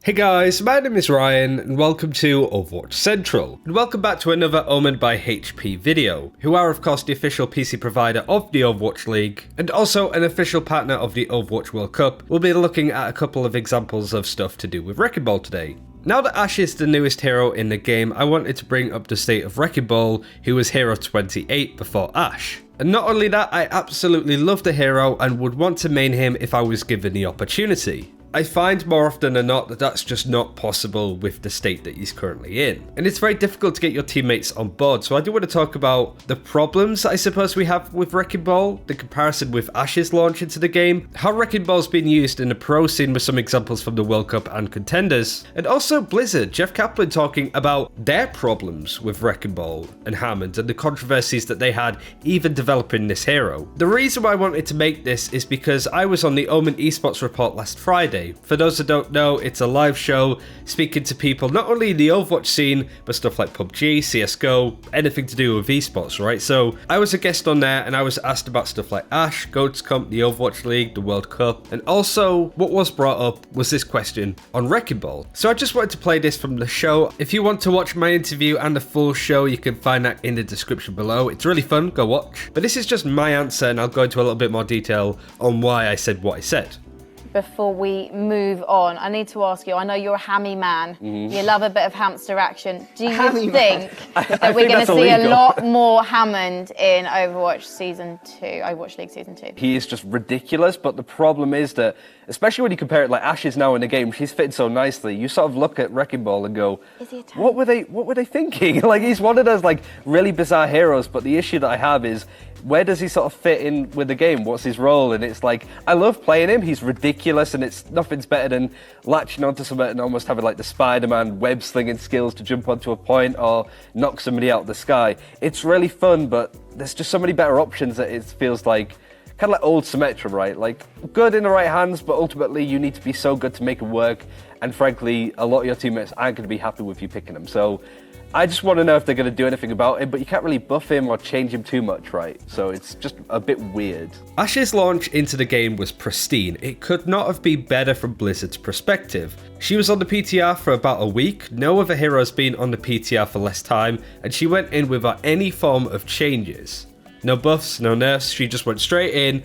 Hey guys, my name is Ryan and welcome to Overwatch Central, and welcome back to another Omened by HP video, who are of course the official PC provider of the Overwatch League, and also an official partner of the Overwatch World Cup. We'll be looking at a couple of examples of stuff to do with Wrecking Ball today. Now that Ashe is the newest hero in the game, I wanted to bring up the state of Wrecking Ball, who was hero 28 before Ashe. And not only that, I absolutely love the hero and would want to main him if I was given the opportunity. I find more often than not that that's just not possible with the state that he's currently in. And it's very difficult to get your teammates on board, so I do want to talk about the problems I suppose we have with Wrecking Ball, the comparison with Ashe's launch into the game, how Wrecking Ball's been used in the pro scene with some examples from the World Cup and contenders, and also Blizzard, Jeff Kaplan talking about their problems with Wrecking Ball and Hammond and the controversies that they had even developing this hero. The reason why I wanted to make this is because I was on the Omen Esports report last Friday. For those that don't know, it's a live show speaking to people not only in the Overwatch scene, but stuff like PUBG, CSGO, anything to do with esports, right? So I was a guest on there and I was asked about stuff like Ashe, Goats Comp, the Overwatch League, the World Cup, and also what was brought up was this question on Wrecking Ball. So I just wanted to play this from the show. If you want to watch my interview and the full show, you can find that in the description below. It's really fun, go watch. But this is just my answer and I'll go into a little bit more detail on why I said what I said. Before we move on, I need to ask you, I know you're a hammy man, you love a bit of hamster action. Do you think that we're going to see a lot more Hammond in Overwatch Season 2, Overwatch League Season 2? He is just ridiculous, but the problem is that, especially when you compare it, like Ashe is now in the game, she's fitting so nicely, you sort of look at Wrecking Ball and go, what were they thinking? Like, he's one of those like really bizarre heroes, but the issue that I have is, where does he sort of fit in with the game? What's his role? And it's like, I love playing him. He's ridiculous, and it's nothing's better than latching onto something and almost having like the Spider-Man web slinging skills to jump onto a point or knock somebody out of the sky. It's really fun, but there's just so many better options that it feels like kind of like old Symmetra, right? Like, good in the right hands, but ultimately you need to be so good to make it work. And frankly, a lot of your teammates aren't going to be happy with you picking them. So I just want to know if they're going to do anything about him, but you can't really buff him or change him too much, right? So it's just a bit weird. Ashe's launch into the game was pristine. It could not have been better from Blizzard's perspective. She was on the PTR for about a week, no other hero's been on the PTR for less time, and she went in without any form of changes. No buffs, no nerfs, she just went straight in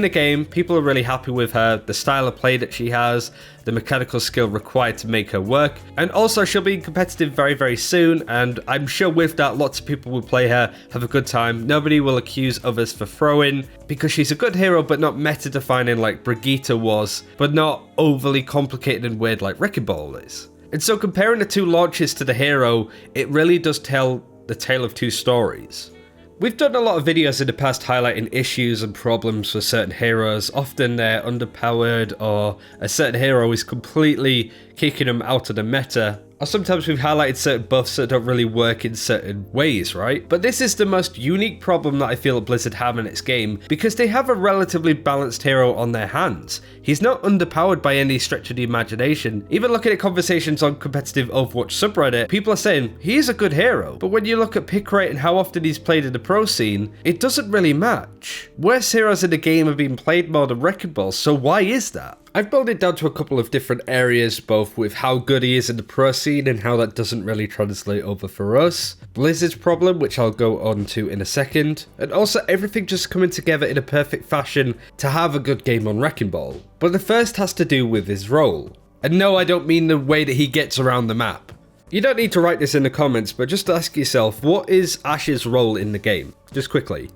the game. People are really happy with her, the style of play that she has, the mechanical skill required to make her work, and also she'll be competitive very, very soon, and I'm sure with that lots of people will play her, have a good time. Nobody will accuse others for throwing, because she's a good hero but not meta defining like Brigitte was, but not overly complicated and weird like Wrecking Ball is. And so comparing the two launches to the hero, it really does tell the tale of two stories. We've done a lot of videos in the past highlighting issues and problems with certain heroes. Often they're underpowered or a certain hero is completely kicking them out of the meta. Or sometimes we've highlighted certain buffs that don't really work in certain ways, right? But this is the most unique problem that I feel Blizzard have in its game, because they have a relatively balanced hero on their hands. He's not underpowered by any stretch of the imagination. Even looking at conversations on competitive Overwatch subreddit, people are saying he is a good hero. But when you look at pick rate and how often he's played in the pro scene, it doesn't really match. Worst heroes in the game have been played more than Wrecking Ball, so why is that? I've boiled it down to a couple of different areas, both with how good he is in the pro scene and how that doesn't really translate over for us, Blizzard's problem, which I'll go on to in a second, and also everything just coming together in a perfect fashion to have a good game on Wrecking Ball. But the first has to do with his role. And no, I don't mean the way that he gets around the map. You don't need to write this in the comments, but just ask yourself, what is Ashe's role in the game? Just quickly.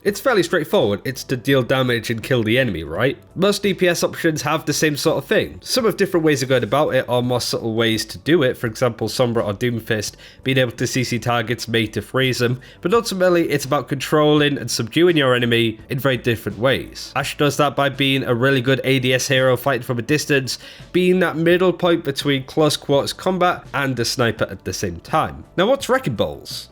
It's fairly straightforward, it's to deal damage and kill the enemy, right? Most DPS options have the same sort of thing. Some have different ways of going about it or more subtle ways to do it, for example Sombra or Doomfist being able to CC targets made to freeze them, but ultimately it's about controlling and subduing your enemy in very different ways. Ashe does that by being a really good ADS hero fighting from a distance, being that middle point between close quarters combat and a sniper at the same time. Now what's Wrecking Ball's?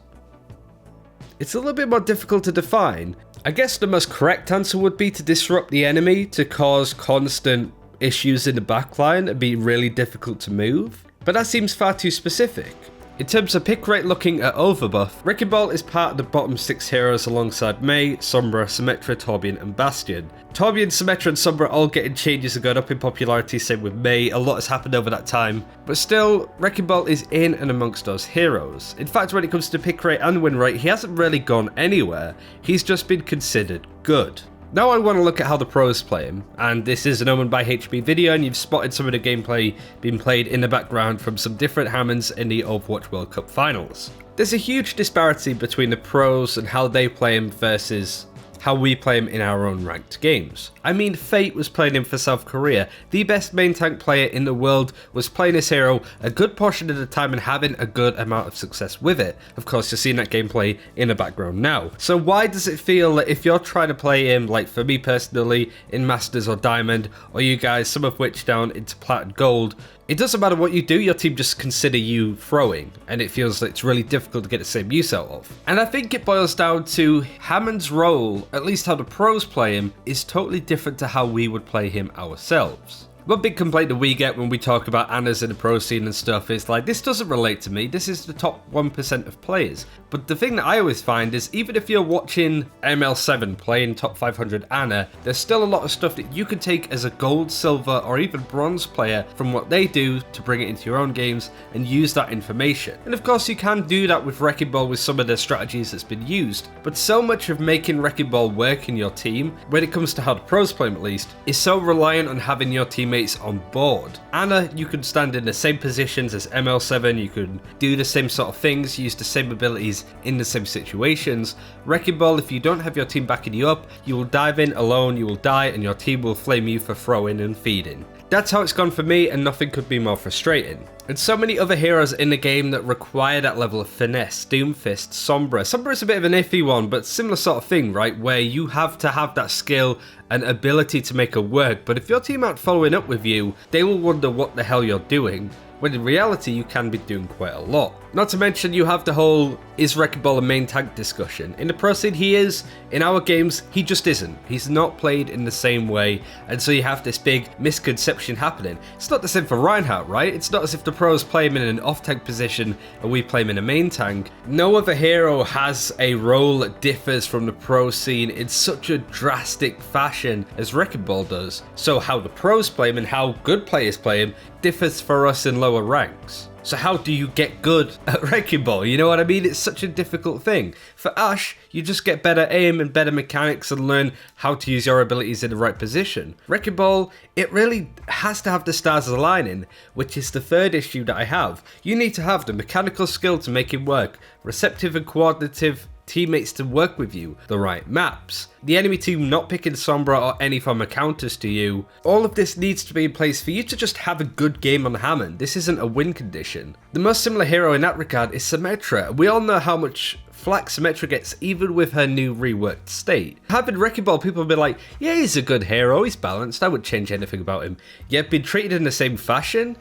It's a little bit more difficult to define. I guess the most correct answer would be to disrupt the enemy, to cause constant issues in the backline and be really difficult to move. But that seems far too specific. In terms of pick rate looking at overbuff, Wrecking Ball is part of the bottom 6 heroes alongside Mei, Sombra, Symmetra, Torbjorn and Bastion. Torbjorn, Symmetra and Sombra all getting changes and going up in popularity, same with Mei, a lot has happened over that time, but still, Wrecking Ball is in and amongst those heroes. In fact, when it comes to pick rate and win rate, he hasn't really gone anywhere, he's just been considered good. Now I want to look at how the pros play him, and this is an Owned by HB video, and you've spotted some of the gameplay being played in the background from some different Hammonds in the Overwatch World Cup finals. There's a huge disparity between the pros and how they play him versus how we play him in our own ranked games. I mean, Fate was playing him for South Korea. The best main tank player in the world was playing this hero a good portion of the time and having a good amount of success with it. Of course, you're seeing that gameplay in the background now. So why does it feel that if you're trying to play him, like for me personally, in Masters or Diamond, or you guys, some of which down into Plat and Gold, it doesn't matter what you do, your team just consider you throwing, and it feels like it's really difficult to get the same use out of. And I think it boils down to Hammond's role, at least how the pros play him, is totally different to how we would play him ourselves. One big complaint that we get when we talk about Annas in the pro scene and stuff is like, this doesn't relate to me, this is the top 1% of players. But the thing that I always find is, even if you're watching ML7 playing top 500 Anna, there's still a lot of stuff that you can take as a gold, silver, or even bronze player from what they do to bring it into your own games and use that information. And of course you can do that with Wrecking Ball with some of the strategies that's been used, but so much of making Wrecking Ball work in your team, when it comes to how the pros play him at least, is so reliant on having your teammates on board. Anna, you can stand in the same positions as ML7, you can do the same sort of things, use the same abilities in the same situations. Wrecking Ball, if you don't have your team backing you up, you will dive in alone, you will die, and your team will flame you for throwing and feeding. That's how it's gone for me, and nothing could be more frustrating. And so many other heroes in the game that require that level of finesse. Doomfist, Sombra. Sombra is a bit of an iffy one, but similar sort of thing, right? Where you have to have that skill and ability to make it work, but if your team aren't following up with you, they will wonder what the hell you're doing, when in reality you can be doing quite a lot. Not to mention you have the whole, is Wrecking Ball a main tank discussion. In the pro scene he is, in our games he just isn't. He's not played in the same way, and so you have this big misconception happening. It's not the same for Reinhardt, right? It's not as if the pros play him in an off-tank position and we play him in a main tank. No other hero has a role that differs from the pro scene in such a drastic fashion as Wrecking Ball does. So how the pros play him and how good players play him differs for us in lower ranks. So how do you get good at Wrecking Ball? You know what I mean? It's such a difficult thing. For Ashe, you just get better aim and better mechanics and learn how to use your abilities in the right position. Wrecking Ball, it really has to have the stars aligning, which is the third issue that I have. You need to have the mechanical skill to make it work, receptive and coordinative teammates to work with you, the right maps, the enemy team not picking Sombra or any form of counters to you. All of this needs to be in place for you to just have a good game on Hammond. This isn't a win condition. The most similar hero in that regard is Symmetra. We all know how much flack Symmetra gets even with her new reworked state. Having Wrecking Ball, people have been like, yeah, he's a good hero, he's balanced, I wouldn't change anything about him. Yet being treated in the same fashion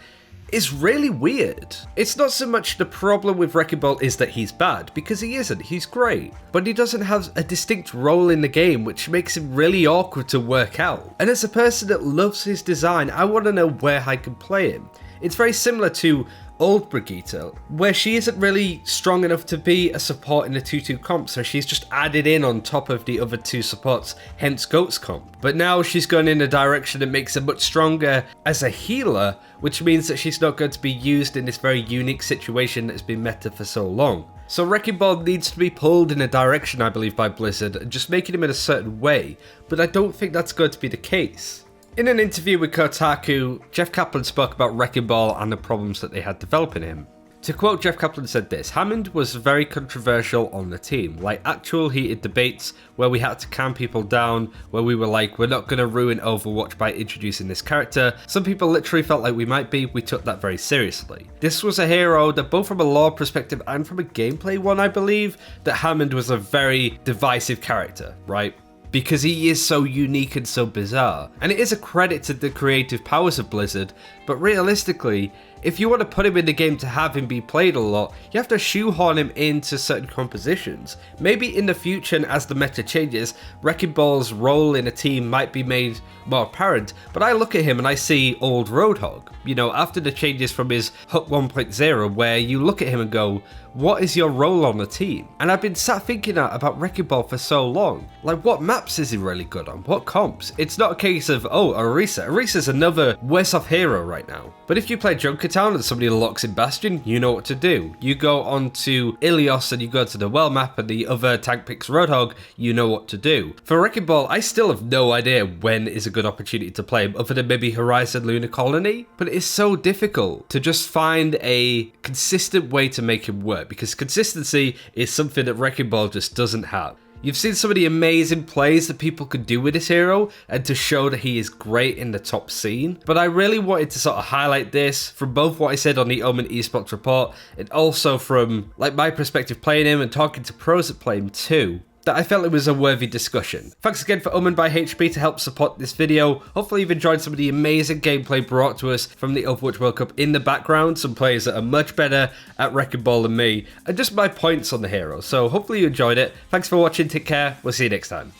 is really weird. It's not so much the problem with Wrecking Ball is that he's bad, because he isn't, he's great. But he doesn't have a distinct role in the game, which makes him really awkward to work out. And as a person that loves his design, I want to know where I can play him. It's very similar to old Brigitte, where she isn't really strong enough to be a support in the 2-2 comp, so she's just added in on top of the other two supports, hence Goat's comp. But now she's gone in a direction that makes her much stronger as a healer, which means that she's not going to be used in this very unique situation that's been meta for so long. So Wrecking Ball needs to be pulled in a direction, I believe, by Blizzard, and just making him in a certain way, but I don't think that's going to be the case. In an interview with Kotaku, Jeff Kaplan spoke about Wrecking Ball and the problems that they had developing him. To quote, Jeff Kaplan said this: Hammond was very controversial on the team, like actual heated debates where we had to calm people down, where we were like, we're not going to ruin Overwatch by introducing this character. Some people literally felt like we might be, we took that very seriously. This was a hero that both from a lore perspective and from a gameplay one, I believe, that Hammond was a very divisive character, right? Because he is so unique and so bizarre. And it is a credit to the creative powers of Blizzard, but realistically, if you want to put him in the game to have him be played a lot, you have to shoehorn him into certain compositions. Maybe in the future and as the meta changes, Wrecking Ball's role in a team might be made more apparent, but I look at him and I see old Roadhog. You know, after the changes from his Hook 1.0, where you look at him and go, what is your role on the team? And I've been sat thinking about Wrecking Ball for so long. Like, what maps is he really good on? What comps? It's not a case of, oh, Orisa. Orisa's another worse off hero right now. But if you play Junkertown and somebody locks in Bastion, you know what to do. You go on to Ilios and you go to the well map and the other tank picks Roadhog, you know what to do. For Wrecking Ball, I still have no idea when is a good opportunity to play him, other than maybe Horizon Lunar Colony. But it is so difficult to just find a consistent way to make him work, because consistency is something that Wrecking Ball just doesn't have. You've seen some of the amazing plays that people could do with this hero and to show that he is great in the top scene. But I really wanted to sort of highlight this from both what I said on the Omen Esports report and also from like my perspective playing him and talking to pros that play him too, that I felt it was a worthy discussion. Thanks again for Omen by HP to help support this video. Hopefully you've enjoyed some of the amazing gameplay brought to us from the Overwatch World Cup in the background, some players that are much better at Wrecking Ball than me, and just my points on the hero. So hopefully you enjoyed it. Thanks for watching, take care, we'll see you next time.